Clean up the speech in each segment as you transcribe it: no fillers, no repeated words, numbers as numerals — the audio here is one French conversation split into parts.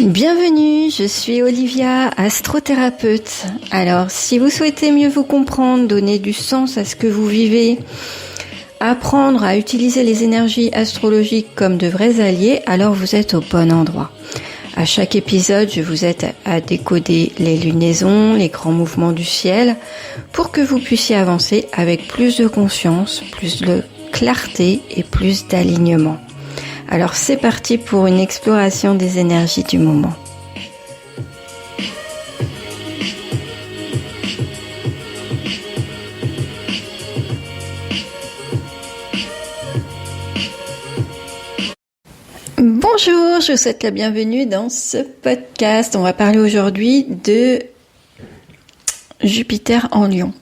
Bienvenue, je suis Olivia, astrothérapeute. Alors, si vous souhaitez mieux vous comprendre, donner du sens à ce que vous vivez, apprendre à utiliser les énergies astrologiques comme de vrais alliés, alors vous êtes au bon endroit. À chaque épisode, je vous aide à décoder les lunaisons, les grands mouvements du ciel, pour que vous puissiez avancer avec plus de conscience, plus de clarté et plus d'alignement. Alors c'est parti pour une exploration des énergies du moment. Bonjour, je vous souhaite la bienvenue dans ce podcast. On va parler aujourd'hui de Jupiter en Lion.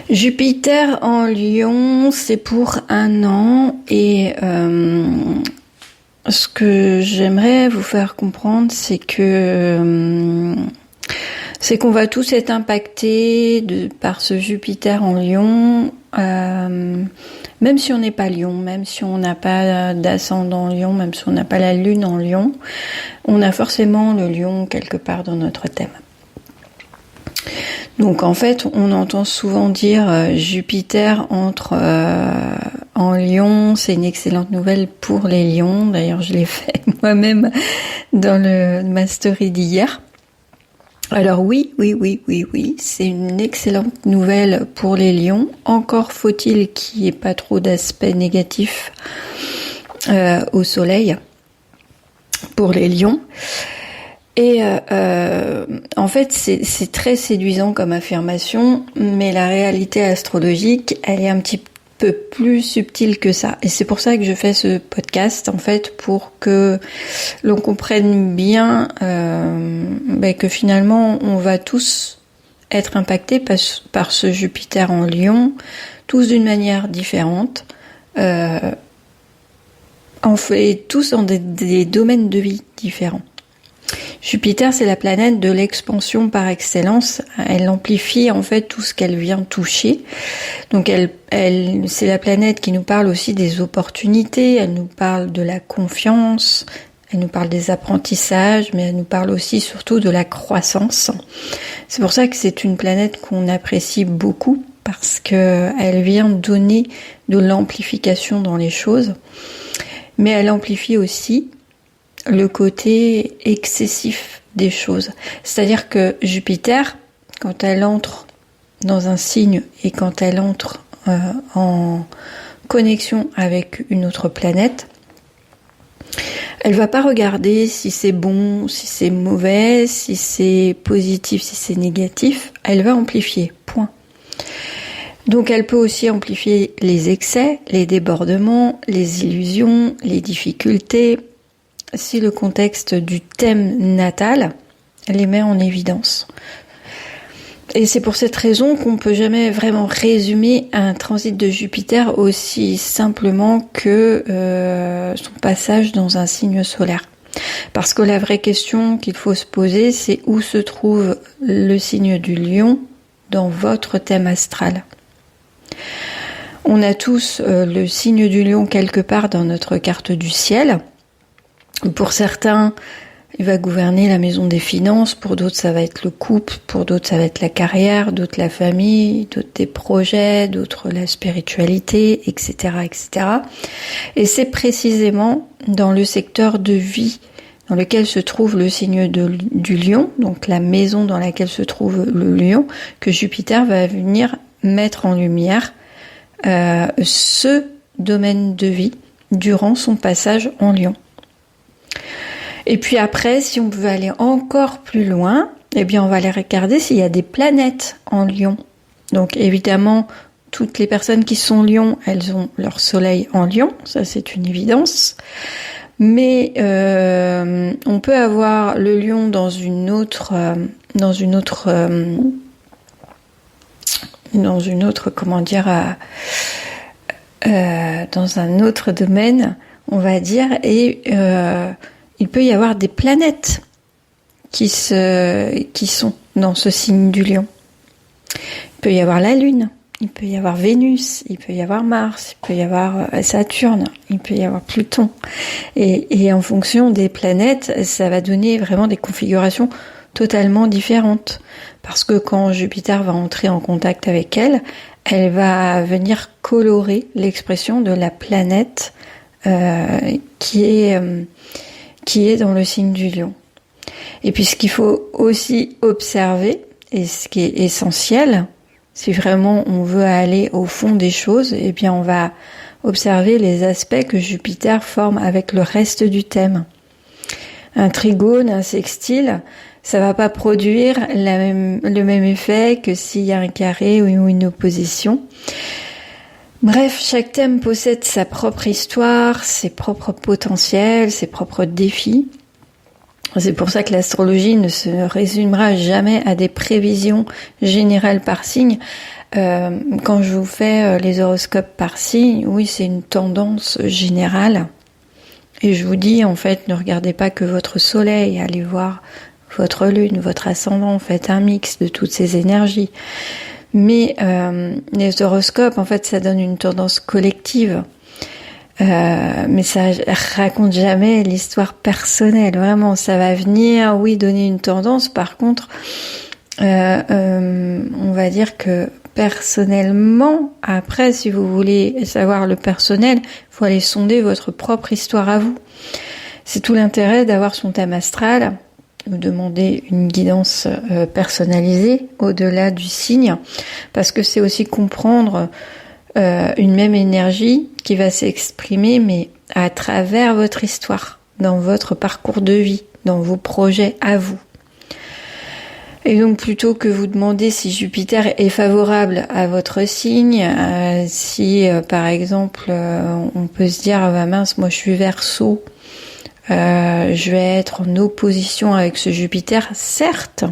Jupiter en Lion, c'est pour 1 an et ce que j'aimerais vous faire comprendre, c'est qu'on va tous être impactés par ce Jupiter en Lion, même si on n'est pas Lion, même si on n'a pas d'ascendant Lion, même si on n'a pas la Lune en Lion, on a forcément le Lion quelque part dans notre thème. Donc en fait, on entend souvent dire Jupiter entre en Lion, c'est une excellente nouvelle pour les lions. D'ailleurs, je l'ai fait moi-même dans ma story d'hier. Alors oui, c'est une excellente nouvelle pour les lions. Encore faut-il qu'il n'y ait pas trop d'aspects négatifs au soleil pour les lions. Et en fait, c'est très séduisant comme affirmation, mais la réalité astrologique, elle est un petit peu plus subtile que ça. Et c'est pour ça que je fais ce podcast, en fait, pour que l'on comprenne bien que finalement, on va tous être impactés par ce Jupiter en Lion, tous d'une manière différente. En fait, tous dans des domaines de vie différents. Jupiter, c'est la planète de l'expansion par excellence. Elle amplifie en fait tout ce qu'elle vient toucher. Donc c'est la planète qui nous parle aussi des opportunités, elle nous parle de la confiance, elle nous parle des apprentissages, mais elle nous parle aussi surtout de la croissance. C'est pour ça que c'est une planète qu'on apprécie beaucoup parce qu'elle vient donner de l'amplification dans les choses. Mais elle amplifie aussi le côté excessif des choses. C'est-à-dire que Jupiter, quand elle entre dans un signe et quand elle entre en connexion avec une autre planète, elle va pas regarder si c'est bon, si c'est mauvais, si c'est positif, si c'est négatif. Elle va amplifier, point. Donc elle peut aussi amplifier les excès, les débordements, les illusions, les difficultés, si le contexte du thème natal les met en évidence. Et c'est pour cette raison qu'on ne peut jamais vraiment résumer un transit de Jupiter aussi simplement que son passage dans un signe solaire. Parce que la vraie question qu'il faut se poser, c'est où se trouve le signe du Lion dans votre thème astral. On a tous le signe du Lion quelque part dans notre carte du ciel. Pour certains, il va gouverner la maison des finances, pour d'autres ça va être le couple, pour d'autres ça va être la carrière, d'autres la famille, d'autres des projets, d'autres la spiritualité, etc. Et c'est précisément dans le secteur de vie dans lequel se trouve le signe du lion, donc la maison dans laquelle se trouve le lion, que Jupiter va venir mettre en lumière ce domaine de vie durant son passage en Lion. Et puis après, si on veut aller encore plus loin, eh bien on va aller regarder s'il y a des planètes en Lion. Donc évidemment, toutes les personnes qui sont Lion, elles ont leur soleil en Lion, ça c'est une évidence. Mais on peut avoir le Lion dans une autre comment dire, dans un autre domaine, on va dire, et il peut y avoir des planètes qui sont dans ce signe du Lion. Il peut y avoir la Lune il peut y avoir Vénus, il peut y avoir Mars, il peut y avoir Saturne, il peut y avoir Pluton. Et en fonction des planètes, ça va donner vraiment des configurations totalement différentes. Parce que quand Jupiter va entrer en contact avec elle, elle va venir colorer l'expression de la planète qui est dans le signe du Lion. Et puis ce qu'il faut aussi observer, et ce qui est essentiel, si vraiment on veut aller au fond des choses, eh bien on va observer les aspects que Jupiter forme avec le reste du thème. Un trigone, un sextile, ça va pas produire le même effet que s'il y a un carré ou une opposition. Bref, chaque thème possède sa propre histoire, ses propres potentiels, ses propres défis. C'est pour ça que l'astrologie ne se résumera jamais à des prévisions générales par signe. Quand je vous fais les horoscopes par signe, oui, c'est une tendance générale. Et je vous dis, en fait, ne regardez pas que votre soleil, allez voir votre lune, votre ascendant, faites un mix de toutes ces énergies. Mais les horoscopes, en fait, ça donne une tendance collective. Mais ça raconte jamais l'histoire personnelle. Vraiment, ça va venir, oui, donner une tendance. Par contre, on va dire que personnellement, après, si vous voulez savoir le personnel, il faut aller sonder votre propre histoire à vous. C'est tout l'intérêt d'avoir son thème astral, vous demander une guidance personnalisée au-delà du signe, parce que c'est aussi comprendre une même énergie qui va s'exprimer, mais à travers votre histoire, dans votre parcours de vie, dans vos projets à vous. Et donc, plutôt que vous demander si Jupiter est favorable à votre signe, si, par exemple, on peut se dire, ah, mince, moi je suis Verseau, je vais être en opposition avec ce Jupiter, certes,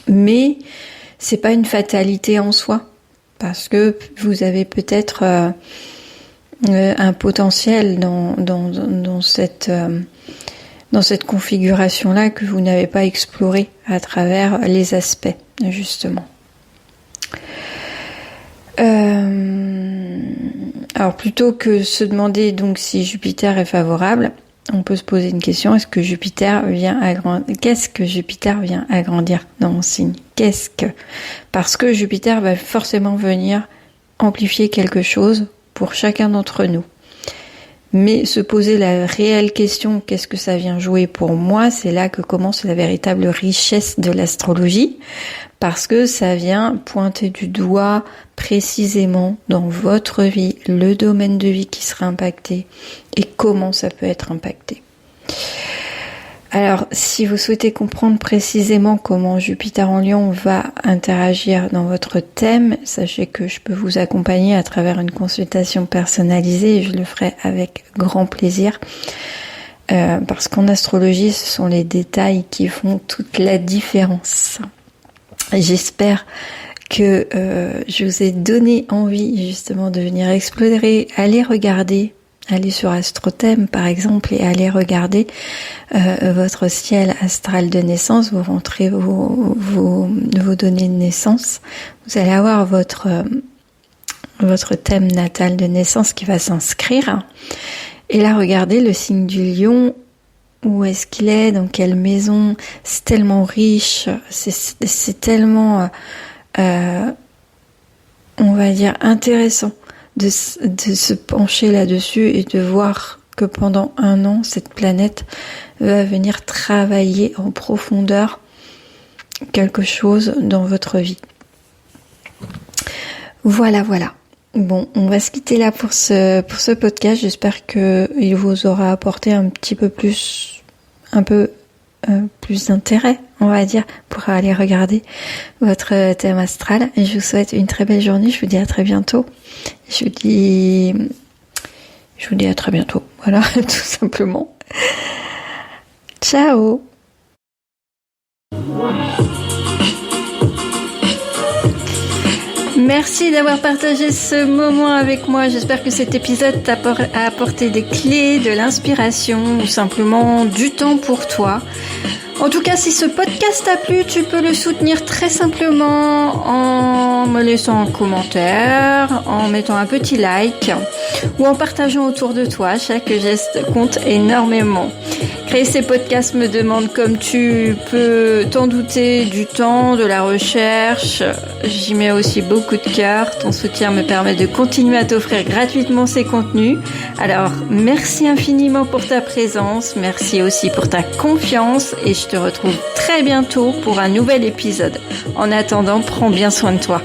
mais c'est pas une fatalité en soi. Parce que vous avez peut-être un potentiel dans cette configuration-là que vous n'avez pas exploré à travers les aspects, justement. Alors plutôt que se demander donc si Jupiter est favorable, on peut se poser une question, qu'est-ce que Jupiter vient agrandir dans mon signe? Parce que Jupiter va forcément venir amplifier quelque chose pour chacun d'entre nous. Mais se poser la réelle question, qu'est-ce que ça vient jouer pour moi? C'est là que commence la véritable richesse de l'astrologie, parce que ça vient pointer du doigt précisément dans votre vie, le domaine de vie qui sera impacté et comment ça peut être impacté. Alors, si vous souhaitez comprendre précisément comment Jupiter en Lion va interagir dans votre thème, sachez que je peux vous accompagner à travers une consultation personnalisée et je le ferai avec grand plaisir. Parce qu'en astrologie, ce sont les détails qui font toute la différence. Et j'espère que je vous ai donné envie justement de venir explorer, aller regarder, aller sur AstroThème par exemple et aller regarder votre ciel astral de naissance. Vous rentrez vos données de naissance. Vous allez avoir votre thème natal de naissance qui va s'inscrire. Et là, regardez le signe du Lion. Où est-ce qu'il est? Dans quelle maison? C'est tellement riche. C'est tellement, on va dire, intéressant de se pencher là-dessus et de voir que pendant 1 an, cette planète va venir travailler en profondeur quelque chose dans votre vie. Voilà. Bon, on va se quitter là pour ce podcast. J'espère qu'il vous aura apporté un peu plus d'intérêt, on va dire, pour aller regarder votre thème astral. Et je vous souhaite une très belle journée. Je vous dis à très bientôt. Je vous dis à très bientôt. Voilà, tout simplement. Ciao. Merci d'avoir partagé ce moment avec moi. J'espère que cet épisode t'a apporté des clés, de l'inspiration ou simplement du temps pour toi. En tout cas, si ce podcast t'a plu, tu peux le soutenir très simplement en me laissant un commentaire, en mettant un petit like ou en partageant autour de toi. Chaque geste compte énormément. Créer ces podcasts me demande, comme tu peux t'en douter, du temps, de la recherche. J'y mets aussi beaucoup de cœur. Ton soutien me permet de continuer à t'offrir gratuitement ces contenus. Alors, merci infiniment pour ta présence. Merci aussi pour ta confiance et je te retrouve très bientôt pour un nouvel épisode. En attendant, prends bien soin de toi.